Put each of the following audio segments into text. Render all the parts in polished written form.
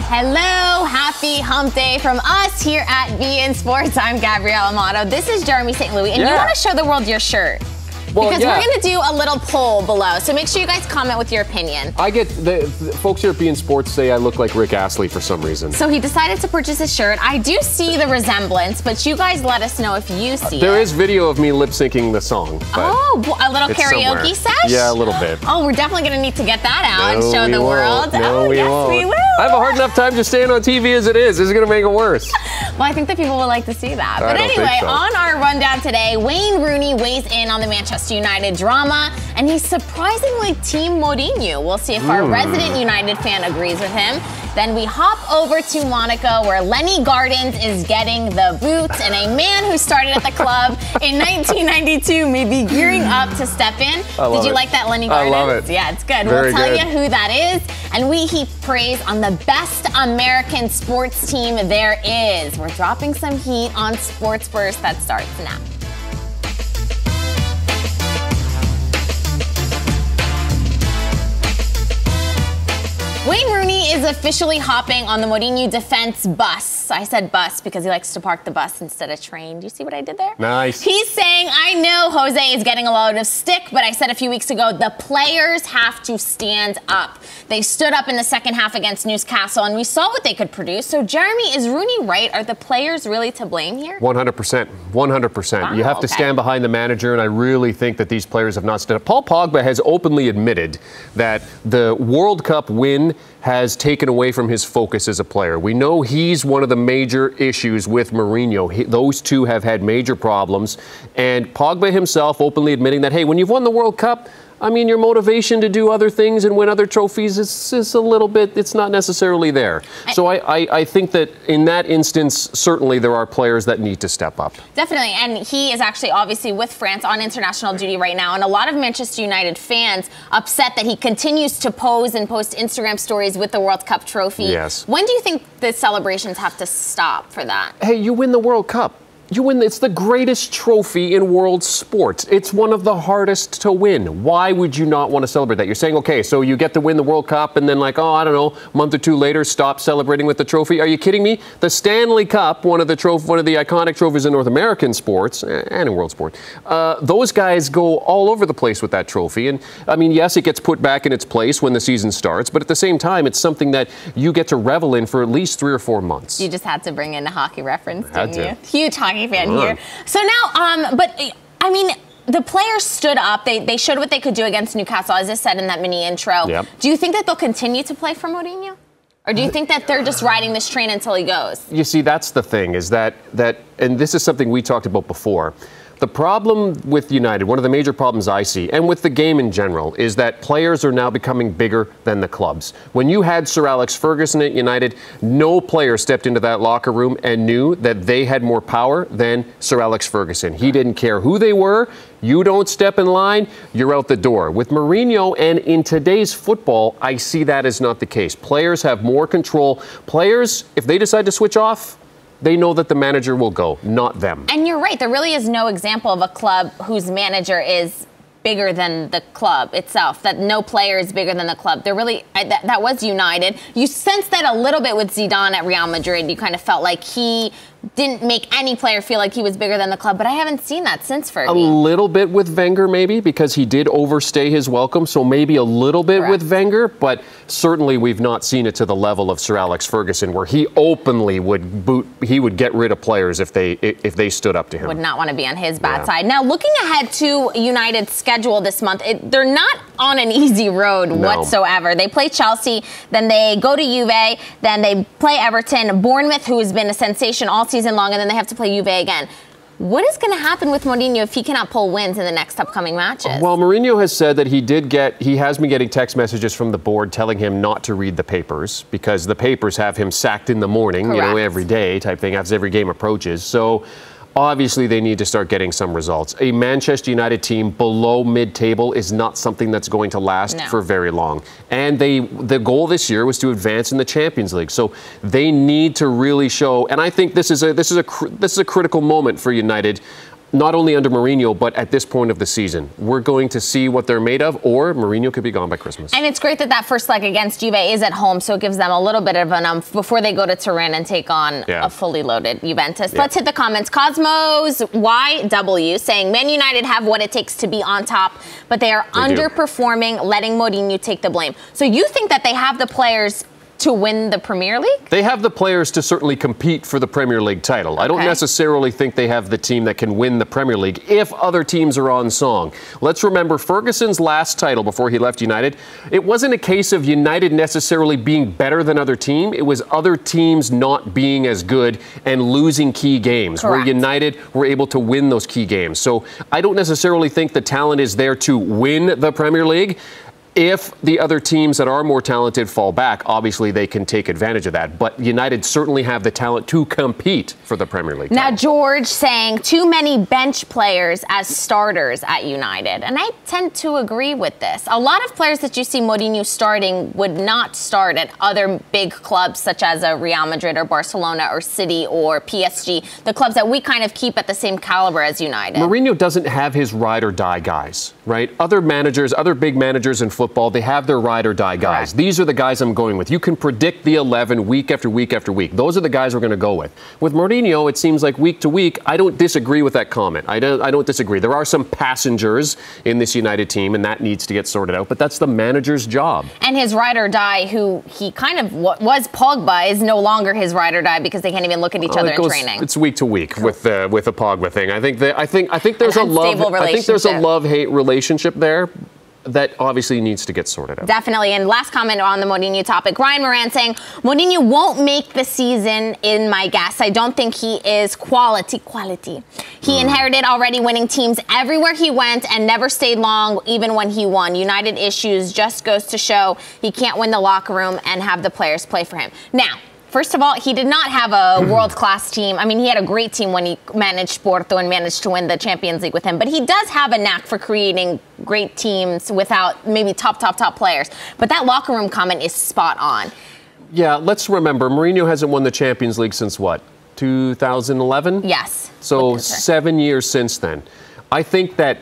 Hello, happy hump day from us here at beIN Sports. I'm Gabrielle Amado. This is Jeremy St. Louis, and you want to show the world your shirt. Well, because we're going to do a little poll below, so make sure you guys comment with your opinion. I get the folks here at beIN Sports say I look like Rick Astley for some reason. So he decided to purchase his shirt. I do see the resemblance, but you guys let us know if you see There is video of me lip syncing the song. Oh, a little karaoke sesh? Yeah, a little bit. Oh, we're definitely going to need to get that out and show the world. No, yes, we will. I have a hard enough time just staying on TV as it is. This is going to make it worse. Well, I think that people would like to see that. But anyway, on our rundown today, Wayne Rooney weighs in on the Manchester United drama, and he's surprisingly Team Mourinho. We'll see if our resident United fan agrees with him. Then we hop over to Monaco, where Lenny Gardens is getting the boots, and a man who started at the club in 1992 may be gearing up to step in. Did you like that, Lenny Gardens? I love it. Yeah, it's good. Very we'll tell good. you who that is, and we heap praise on the best American sports team there is. We're dropping some heat on Sports Burst that starts now. Wayne Rooney is officially hopping on the Mourinho defense bus. I said bus because he likes to park the bus instead of train. Do you see what I did there? Nice. He's saying, I know Jose is getting a load of stick, but I said a few weeks ago, the players have to stand up. They stood up in the second half against Newcastle, and we saw what they could produce. So, Jeremy, is Rooney right? Are the players really to blame here? 100%. 100%. Wow, you have to stand behind the manager, and I really think that these players have not stood up. Paul Pogba has openly admitted that the World Cup win has taken away from his focus as a player. We know he's one of the major issues with Mourinho. Those two have had major problems. And Pogba himself openly admitting that, hey, when you've won the World Cup, I mean, your motivation to do other things and win other trophies is a little bit, it's not necessarily there. So I think that in that instance, certainly there are players that need to step up. Definitely, and he is actually obviously with France on international duty right now, and a lot of Manchester United fans upset that he continues to pose and post Instagram stories with the World Cup trophy. Yes. When do you think the celebrations have to stop for that? Hey, you win the World Cup. You win. It's the greatest trophy in world sports. It's one of the hardest to win. Why would you not want to celebrate that? You're saying, okay, so you get to win the World Cup and then like, oh, I don't know, a month or two later, stop celebrating with the trophy. Are you kidding me? The Stanley Cup, one of the iconic trophies in North American sports and in world sport, those guys go all over the place with that trophy. And I mean, yes, it gets put back in its place when the season starts, but at the same time, it's something that you get to revel in for at least 3 or 4 months. You just had to bring in a hockey reference, didn't you? Had to. Huge hockey fan here. So now, but I mean, the players stood up. They showed what they could do against Newcastle, as I said in that mini intro. Yep. Do you think that they'll continue to play for Mourinho? Or do you think that they're just riding this train until he goes? You see, that's the thing, is that and this is something we talked about before. The problem with United, one of the major problems I see, and with the game in general, is that players are now becoming bigger than the clubs. When you had Sir Alex Ferguson at United, no player stepped into that locker room and knew that they had more power than Sir Alex Ferguson. He didn't care who they were. You don't step in line, you're out the door. With Mourinho and in today's football, I see that as not the case. Players have more control. Players, if they decide to switch off, they know that the manager will go, not them. And you're right. There really is no example of a club whose manager is bigger than the club itself, that no player is bigger than the club. They're really, that was United. You sensed that a little bit with Zidane at Real Madrid. You kind of felt like he didn't make any player feel like he was bigger than the club, but I haven't seen that since Fergie. A little bit with Wenger, maybe, because he did overstay his welcome, so maybe a little bit with Wenger, but certainly we've not seen it to the level of Sir Alex Ferguson, where he openly would get rid of players if they stood up to him. Would not want to be on his bad side. Now, looking ahead to United's schedule this month, they're not on an easy road whatsoever. They play Chelsea, then they go to Juve, then they play Everton, Bournemouth, who has been a sensation all season long, and then they have to play Juve again. What is going to happen with Mourinho if he cannot pull wins in the next upcoming matches? Well, Mourinho has said that he has been getting text messages from the board telling him not to read the papers because the papers have him sacked in the morning, every day type thing as every game approaches. So obviously, they need to start getting some results. A Manchester United team below mid-table is not something that's going to last for very long. And the goal this year was to advance in the Champions League. So they need to really show. And I think this is a critical moment for United. not only under Mourinho, but at this point of the season. We're going to see what they're made of, or Mourinho could be gone by Christmas. And it's great that that first leg against Juve is at home, so it gives them a little bit of an before they go to Turin and take on a fully loaded Juventus. Let's hit the comments. Cosmos YW saying, Man United have what it takes to be on top, but they are underperforming, letting Mourinho take the blame. So you think that they have the players to win the Premier League? They have the players to certainly compete for the Premier League title. I don't necessarily think they have the team that can win the Premier League if other teams are on song. Let's remember Ferguson's last title before he left United. It wasn't a case of United necessarily being better than other teams. It was other teams not being as good and losing key games where United were able to win those key games. So I don't necessarily think the talent is there to win the Premier League. If the other teams that are more talented fall back, obviously they can take advantage of that. But United certainly have the talent to compete for the Premier League title. Now, George saying too many bench players as starters at United. And I tend to agree with this. A lot of players that you see Mourinho starting would not start at other big clubs such as a Real Madrid or Barcelona or City or PSG, the clubs that we kind of keep at the same caliber as United. Mourinho doesn't have his ride or die guys, right? Other managers, other big managers in football, they have their ride or die guys. These are the guys I'm going with. You can predict the 11 week after week after week. Those are the guys we're going to go with. With Mourinho, it seems like week to week, I don't disagree with that comment. I don't disagree. There are some passengers in this United team, and that needs to get sorted out, but that's the manager's job. And his ride or die, who he kind of was Pogba, is no longer his ride or die because they can't even look at each other in training. It's week to week with the Pogba thing. I think there's a love-hate relationship there that obviously needs to get sorted out. Definitely. And last comment on the Mourinho topic. Ryan Moran saying, Mourinho won't make the season in my guess. I don't think he is quality. He inherited already winning teams everywhere he went and never stayed long even when he won. United issues just goes to show he can't win the locker room and have the players play for him. Now, first of all, he did not have a world-class team. I mean, he had a great team when he managed Porto and managed to win the Champions League with him. But he does have a knack for creating great teams without maybe top players. But that locker room comment is spot on. Yeah, let's remember, Mourinho hasn't won the Champions League since what, 2011? Yes. So 7 years since then. I think that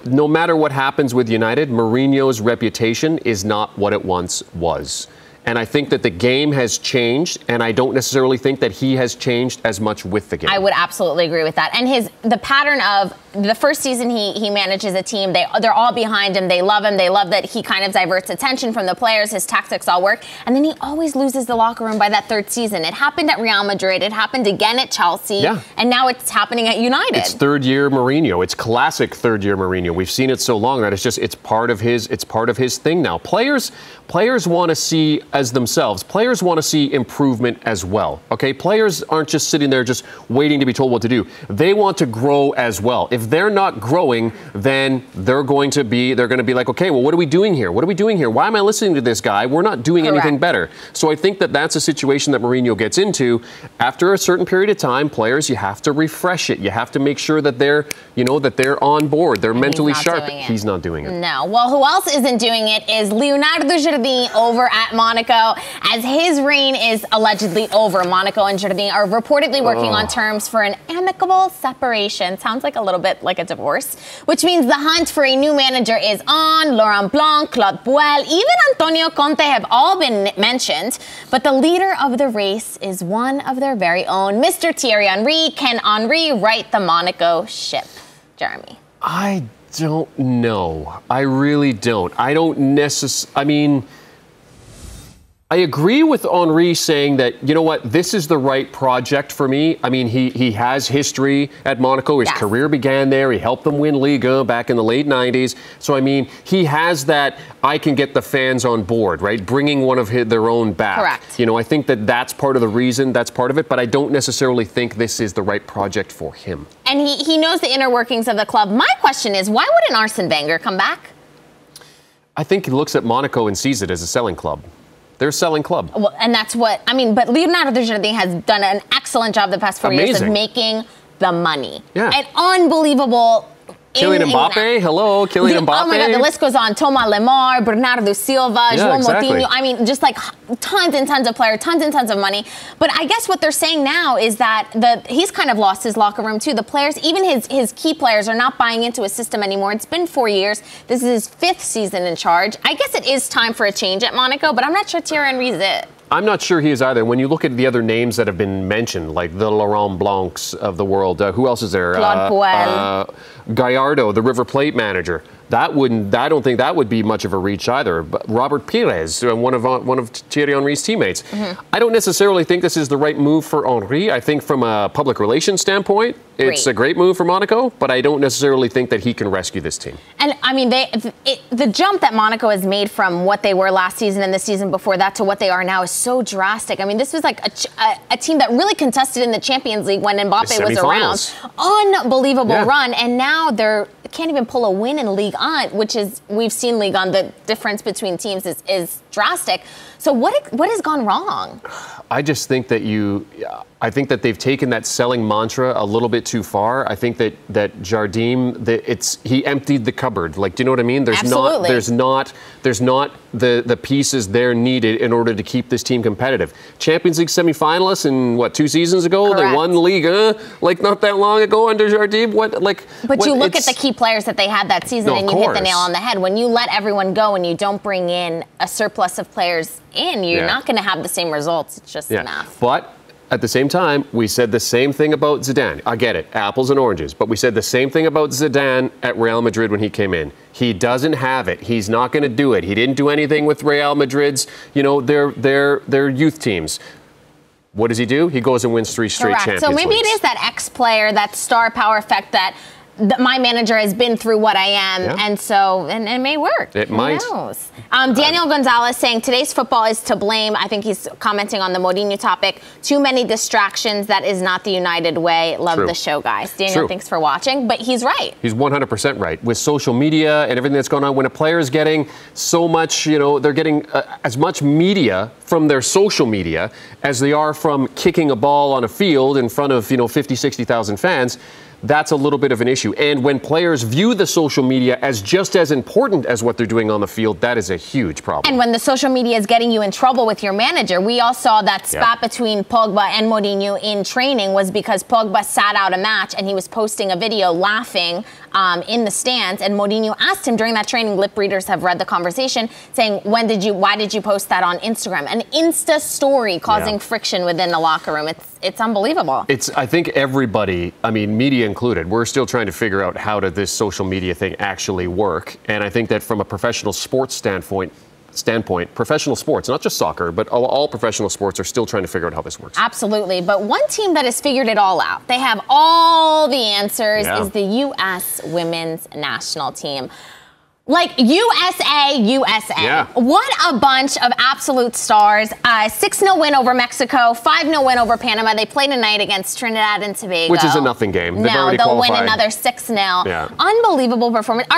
no matter what happens with United, Mourinho's reputation is not what it once was. And I think that the game has changed, and I don't necessarily think that he has changed as much with the game. I would absolutely agree with that. And the pattern of the first season he manages a team, they're all behind him. They love him. They love that he kind of diverts attention from the players. His tactics all work. And then he always loses the locker room by that third season. It happened at Real Madrid. It happened again at Chelsea. Yeah. And now it's happening at United. It's third-year Mourinho. It's classic third-year Mourinho. We've seen it so long that it's part of his thing now. Players want to see as themselves. Players want to see improvement as well. Okay, players aren't just sitting there just waiting to be told what to do. They want to grow as well. If they're not growing, then they're going to be like, okay, well, what are we doing here? What are we doing here? Why am I listening to this guy? We're not doing anything better. So I think that that's a situation that Mourinho gets into. After a certain period of time, players, you have to refresh it. You have to make sure that they're on board. They're mentally sharp. He's not doing it. No. Well, who else isn't doing it is Leonardo Jardim over at Monaco, as his reign is allegedly over. Monaco and Jardim are reportedly working on terms for an amicable separation. Sounds like a little bit like a divorce, which means the hunt for a new manager is on. Laurent Blanc, Claude Puel, even Antonio Conte have all been mentioned, but the leader of the race is one of their very own, Mr. Thierry Henry. Can Henry right the Monaco ship? Jeremy. I don't know. I really don't. I don't necessarily. I mean, I agree with Henry saying that, you know what, this is the right project for me. I mean, he has history at Monaco. His career began there. He helped them win Liga back in the late 90s. So, I mean, he has that, I can get the fans on board, right? Bringing one of their own back. Correct. You know, I think that that's part of the reason, that's part of it, but I don't necessarily think this is the right project for him. And he knows the inner workings of the club. My question is, why wouldn't Arsene Wenger come back? I think he looks at Monaco and sees it as a selling club. They're a selling club. Well, and that's what, I mean, but Leonardo Jardim has done an excellent job the past 4 years of making the money. Yeah. An unbelievable Kylian Mbappe? Hello, Kylian Mbappe? Oh my God, the list goes on. Thomas Lemar, Bernardo Silva, João Moutinho. I mean, just like tons and tons of players, tons and tons of money. But I guess what they're saying now is that he's kind of lost his locker room too. The players, even his key players, are not buying into his system anymore. It's been 4 years. This is his 5th season in charge. I guess it is time for a change at Monaco, but I'm not sure Thierry Henry's it. I'm not sure he is either. When you look at the other names that have been mentioned, like the Laurent Blancs of the world, who else is there? Claude Puel. Gallardo, the River Plate manager. I don't think that would be much of a reach either. But Robert Pires, one of Thierry Henry's teammates. Mm-hmm. I don't necessarily think this is the right move for Henry. I think from a public relations standpoint, it's a great move for Monaco, but I don't necessarily think that he can rescue this team. And I mean, the jump that Monaco has made from what they were last season and the season before that to what they are now is so drastic. I mean, this was like a team that really contested in the Champions League when Mbappe was around. Unbelievable run, and now they can't even pull a win in Ligue 1, which is, we've seen Ligue 1, the difference between teams is drastic. So what has gone wrong? I just think that I think that they've taken that selling mantra a little bit too far. I think that Jardim, he emptied the cupboard. Like, do you know what I mean? There's not the pieces there needed in order to keep this team competitive. Champions League semifinalists in 2 seasons ago? Correct. They won the league, like not that long ago under Jardim. But you look at the key players that they had that season and you hit the nail on the head. When you let everyone go and you don't bring in a surplus of players in, you're not going to have the same results. It's just enough. But at the same time, we said the same thing about Zidane. I get it, apples and oranges. But we said the same thing about Zidane at Real Madrid when he came in. He doesn't have it. He's not going to do it. He didn't do anything with Real Madrid's, their youth teams. What does he do? He goes and wins 3 straight Champions Leagues. So maybe it is that X-player, that star power effect that my manager has been through what I am, and it may work. It might. Who knows? Daniel Gonzalez saying today's football is to blame. I think he's commenting on the Mourinho topic. Too many distractions. That is not the United way. Love the show, guys. Daniel, thanks for watching. But he's right. He's 100% right. With social media and everything that's going on, when a player is getting so much, they're getting as much media from their social media as they are from kicking a ball on a field in front of 50, 60,000 fans. That's a little bit of an issue. And when players view the social media as just as important as what they're doing on the field, that is a huge problem. And when the social media is getting you in trouble with your manager, we all saw that spat between Pogba and Mourinho in training was because Pogba sat out a match and he was posting a video laughing in the stands, and Mourinho asked him during that training, lip readers have read the conversation, saying, why did you post that on Instagram? An Insta story causing friction within the locker room. It's unbelievable. I think everybody, media included, we're still trying to figure out how did this social media thing actually work. And I think that from a professional sports standpoint, professional sports, not just soccer, but all professional sports are still trying to figure out how this works. Absolutely. But one team that has figured it all out, they have all the answers, is the U.S. women's national team. Like USA. Yeah. What a bunch of absolute stars. 6-0 win over Mexico, 5-0 win over Panama. They play tonight against Trinidad and Tobago. Which is a nothing game. They'll win another 6-0. Yeah. Unbelievable performance.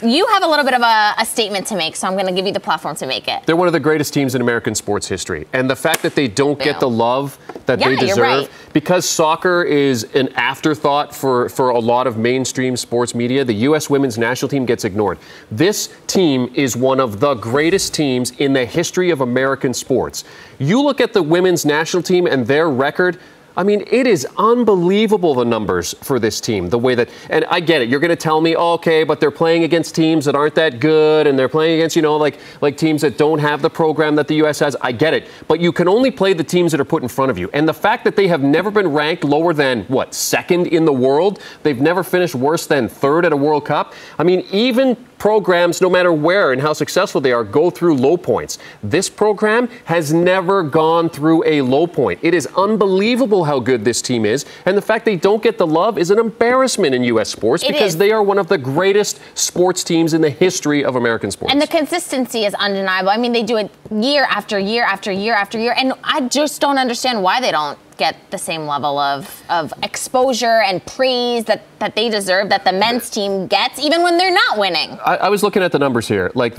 You have a little bit of a statement to make, so I'm going to give you the platform to make it. They're one of the greatest teams in American sports history. And the fact that they don't get the love that they deserve, because soccer is an afterthought for a lot of mainstream sports media, the U.S. women's national team gets ignored. This team is one of the greatest teams in the history of American sports. You look at the women's national team and their record, it is unbelievable, the numbers for this team, the way that, and I get it, you're going to tell me, okay, but they're playing against teams that aren't that good, and they're playing against, like teams that don't have the program that the U.S. has. I get it, but you can only play the teams that are put in front of you. And the fact that they have never been ranked lower than, second in the world, they've never finished worse than third at a World Cup. Even programs, no matter where and how successful they are, go through low points. This program has never gone through a low point. It is unbelievable how good this team is, and the fact they don't get the love is an embarrassment in U.S. sports because they are one of the greatest sports teams in the history of American sports. And the consistency is undeniable. They do it year after year after year after year, and I just don't understand why they don't get the same level of exposure and praise that they deserve, that the men's team gets, even when they're not winning. I was looking at the numbers here. Like,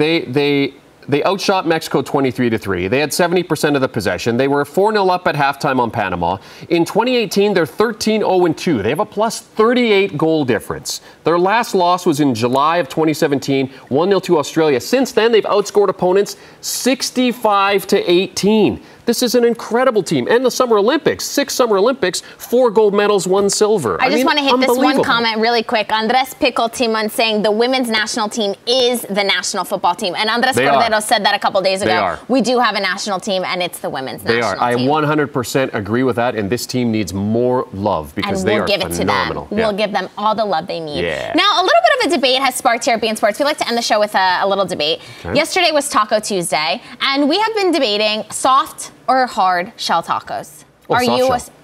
They outshot Mexico 23-3. They had 70% of the possession. They were 4-0 up at halftime on Panama. In 2018, they're 13-0-2. They have a plus 38 goal difference. Their last loss was in July of 2017, 1-0 to Australia. Since then, they've outscored opponents 65-18. This is an incredible team. And the Summer Olympics, 6 Summer Olympics, 4 gold medals, 1 silver. I just want to hit this one comment really quick. Andres Pickle Timon saying the women's national team is the national football team. And Andres Cordero said that a couple days ago. We do have a national team, and it's the women's national team. I 100% agree with that, and this team needs more love because they are phenomenal. We'll give them all the love they need. Now, a little bit of a debate has sparked here at beIN Sports. We like to end the show with a little debate. Yesterday was Taco Tuesday, and we have been debating soft or hard shell tacos.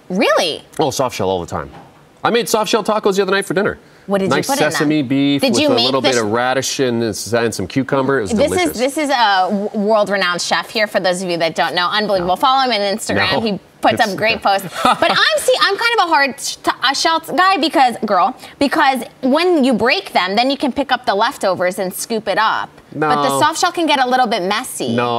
Really? Oh, soft shell all the time. I made soft shell tacos the other night for dinner. What did you put in them? Nice sesame beef with a little bit of radish and some cucumber. It was delicious. This is a world-renowned chef here, for those of you that don't know. Unbelievable. Follow him on Instagram. He puts up great posts. But I'm kind of a hard shell guy because when you break them, then you can pick up the leftovers and scoop it up. No. But the soft shell can get a little bit messy. No,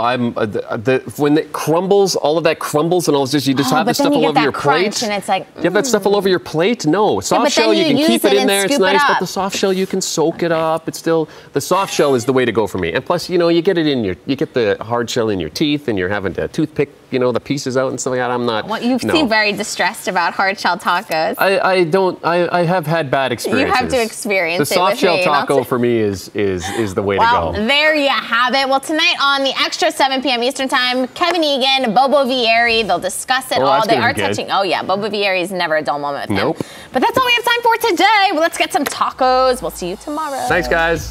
when it crumbles, all of that crumbles, and you just have this stuff all over your plate. And it's like, you have that stuff all over your plate? No, soft shell you can keep it in there. It's nice, but the soft shell you can soak it up. It's still the soft shell is the way to go for me. And plus, you get it in you get the hard shell in your teeth, and you're having to toothpick, the pieces out and stuff like that. I'm not. Well, you seem very distressed about hard shell tacos. I have had bad experiences. You have to experience it. The soft shell taco for me is the way to go. There you have it. Well, tonight on the Extra 7 p.m. Eastern Time, Kevin Egan, Bobo Vieri, they'll discuss it all. They are touching. Oh, yeah. Bobo Vieri is never a dull moment with him. But that's all we have time for today. Well, let's get some tacos. We'll see you tomorrow. Thanks, guys.